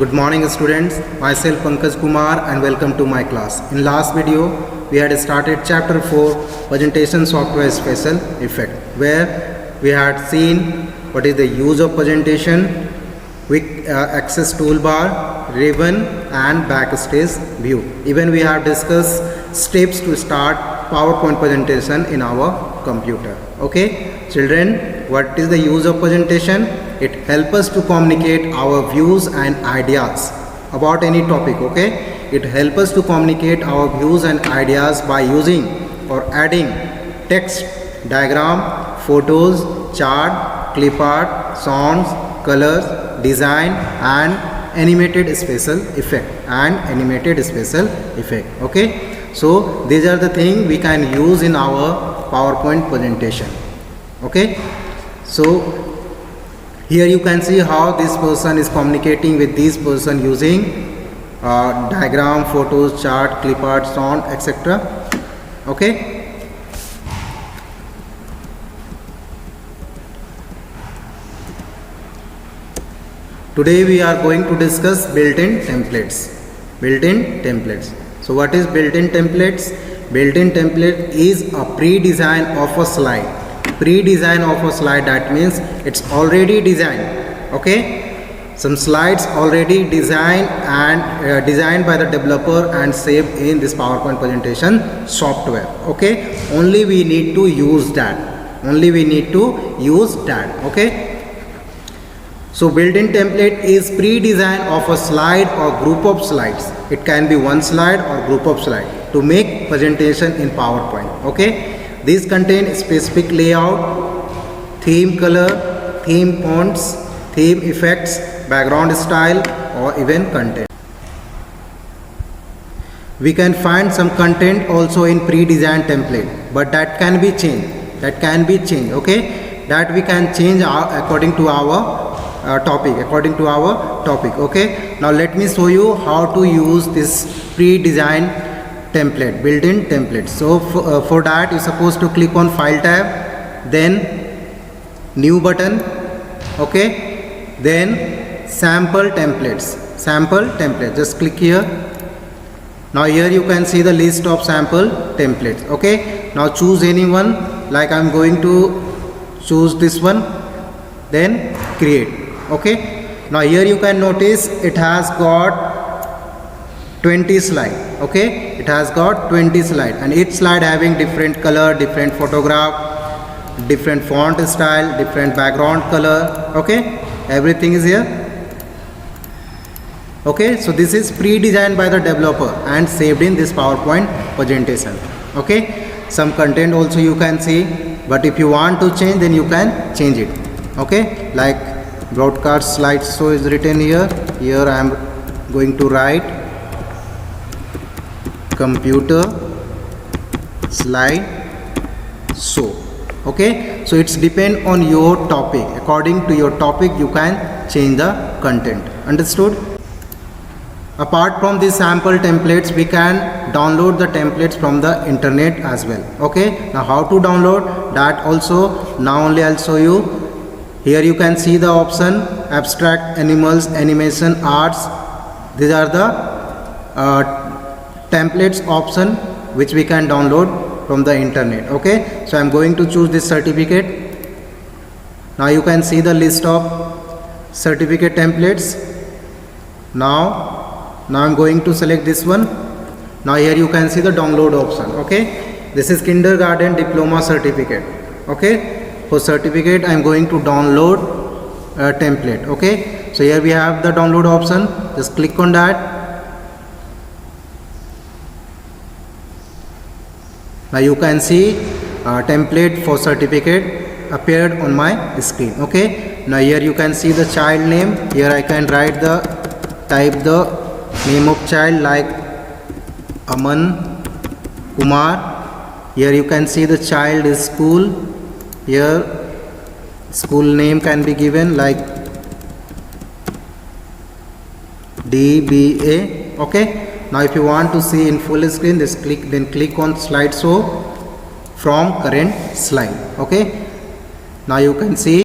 Good morning students, myself Pankaj Kumar and welcome to my class. In last video we had started chapter 4 presentation software special effect, where we had seen what is the use of presentation, quick access toolbar, ribbon and backstage view. Even we have discussed steps to start PowerPoint presentation in our computer. Okay children, what is the use of presentation? It helps us to communicate our views and ideas about any topic. Okay, it helps us to communicate our views and ideas by using or adding text, diagram, photos, chart, clip art, sounds, colors, design and animated special effect. Okay, so these are the things we can use in our PowerPoint presentation. Okay, so here you can see how this person is communicating with this person using diagram, photos, chart, clip art, sound, etc. Okay, today we are going to discuss built-in templates. So what is built-in templates? Built-in template is a pre-design of a slide. That means it's already designed. Okay, some slides already designed and designed by the developer and saved in this PowerPoint presentation software. Okay, only we need to use that. Okay, so built-in template is pre-design of a slide or group of slides. It can be one slide or group of slides to make presentation in PowerPoint. Okay, these contain specific layout, theme color, theme fonts, theme effects, background style or even content. We can find some content also in pre-designed template, but that can be changed. Okay, that we can change according to our topic. Okay, now let me show you how to use this pre-designed template, built-in template. So for that you're supposed to click on file tab, then new button. Okay, then sample templates, just click here. Now here you can see the list of sample templates. Okay, now choose anyone, like I'm going to choose this one, then create. Okay, now here you can notice it has got 20 slide. Okay, it has got 20 slide and each slide having different color, different photograph, different font style, different background color. Okay, everything is here. Okay, so this is pre-designed by the developer and saved in this PowerPoint presentation. Okay, some content also you can see, but if you want to change then you can change it. Okay, like broadcast slideshow is written here. Here I am going to write computer slide show. Okay, so it's depend on your topic. According to your topic you can change the content. Understood? Apart from these sample templates, we can download the templates from the internet as well. Okay, now how to download that also now only I'll show you. Here you can see the option abstract, animals, animation, arts. These are the templates option which we can download from the internet. Okay, so I'm going to choose this certificate. Now you can see the list of certificate templates. Now I'm going to select this one. Now here you can see the download option. Okay, this is kindergarten diploma certificate. Okay, for certificate I'm going to download a template. Okay, so here we have the download option. Just click on that. Now you can see template for certificate appeared on my screen. Okay, now here you can see the child name. Here I can type the name of child like Aman Kumar. Here you can see the child is school. Here school name can be given like DBA. Okay, now if you want to see in full screen, just click on slideshow from current slide. Okay, now you can see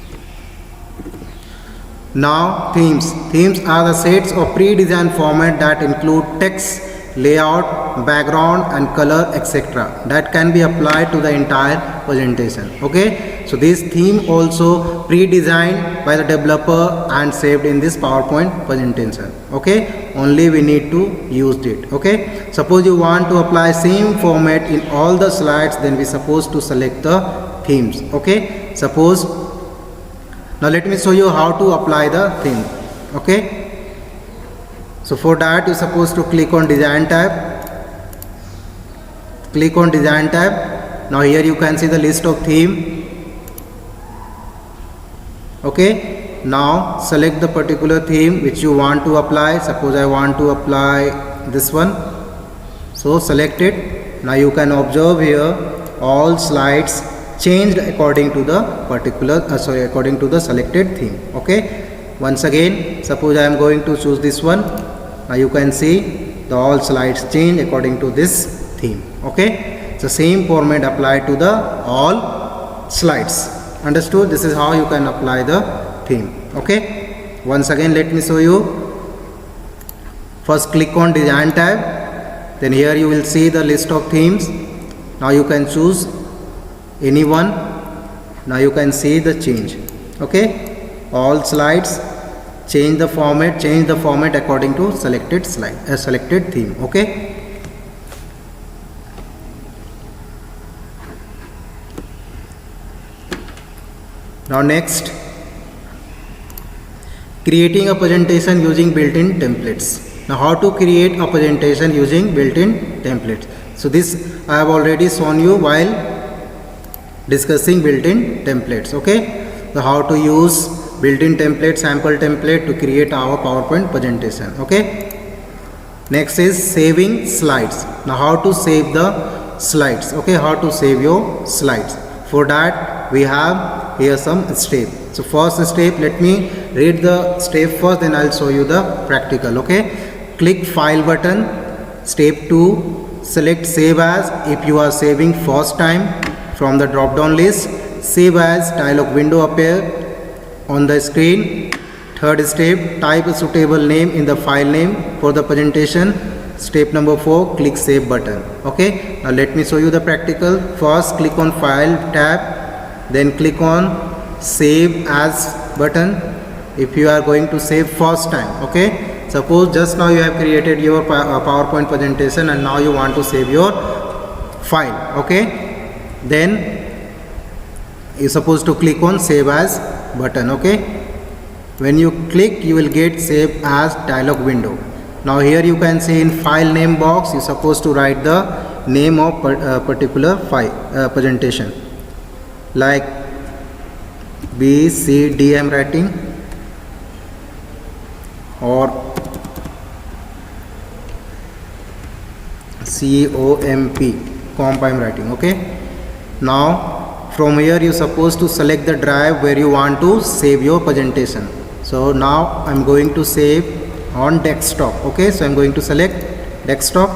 Now themes. Themes are the sets of pre-designed format that include text, layout, background and color, etc. that can be applied to the entire presentation. Okay, so this theme also pre-designed by the developer and saved in this PowerPoint presentation. Okay, only we need to use it. Okay, suppose you want to apply same format in all the slides, then we supposed to select the themes. Okay, suppose now let me show you how to apply the theme. Okay, so for that you supposed to click on design tab. Click on design tab. Now here you can see the list of theme. Okay, now select the particular theme which you want to apply. Suppose I want to apply this one, so select it. Now you can observe here all slides changed according to the particular according to the selected theme. Okay, once again suppose I am going to choose this one. Now you can see the all slides change according to this theme. Okay, it's the same format applied to the all slides. Understood? This is how you can apply the theme. Okay, once again let me show you. First click on design tab, then here you will see the list of themes. Now you can choose any one. Now you can see the change. Okay, all slides change the format according to selected slide, selected theme. Okay, now next, creating a presentation using built-in templates. Now how to create a presentation using built-in templates. So this I have already shown you while discussing built-in templates. Okay, so how to use built-in template, sample template to create our PowerPoint presentation. Okay, next is saving slides. Now how to save the slides. Okay, how to save your slides. For that we have here some steps. So first step, let me read the step first, then I'll show you the practical. Okay, click file button. Step 2, select save as if you are saving first time. From the drop down list, save as dialog window appear on the screen. Third step, type a suitable name in the file name for the presentation. Step number 4, click save button. Okay, now let me show you the practical. First click on file tab, then click on save as button if you are going to save first time. Okay, suppose just now you have created your PowerPoint presentation and now you want to save your file. Okay, then you supposed to click on save as button. Okay, when you click you will get save as dialog window. Now here you can see in file name box you supposed to write the name of particular file presentation, like BCD I am writing, or comp I am writing. Okay, now from here you supposed to select the drive where you want to save your presentation. So now I'm going to save on desktop. Okay, so I'm going to select desktop.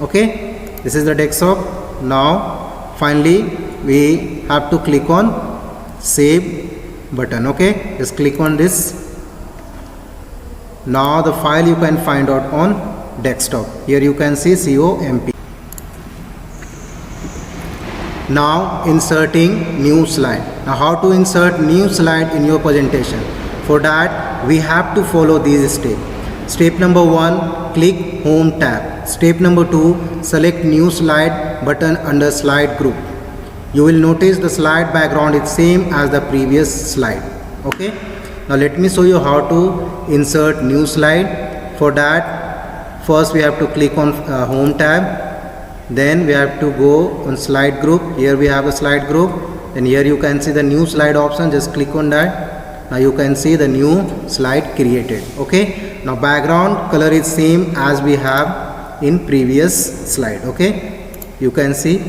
Okay, this is the desktop. Now finally we have to click on save button. Okay, just click on this. Now the file you can find out on desktop. Here you can see comp. Now inserting new slide. Now how to insert new slide in your presentation? For that we have to follow these steps. Step number 1, click home tab. Step number 2, select new slide button under slide group. You will notice the slide background is same as the previous slide. Okay, now let me show you how to insert new slide. For that first we have to click on home tab. Then we have to go on slide group. Here we have a slide group, and here you can see the new slide option. Just click on that. Now you can see the new slide created. Okay, now background color is same as we have in previous slide. Okay, you can see.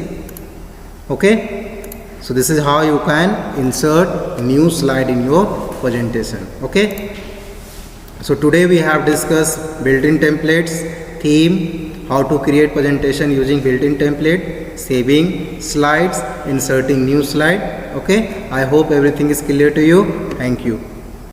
Okay, so this is how you can insert new slide in your presentation. Okay, so today we have discussed built-in templates, theme, how to create presentation using built-in template, saving slides, inserting new slide. Okay, I hope everything is clear to you. Thank you.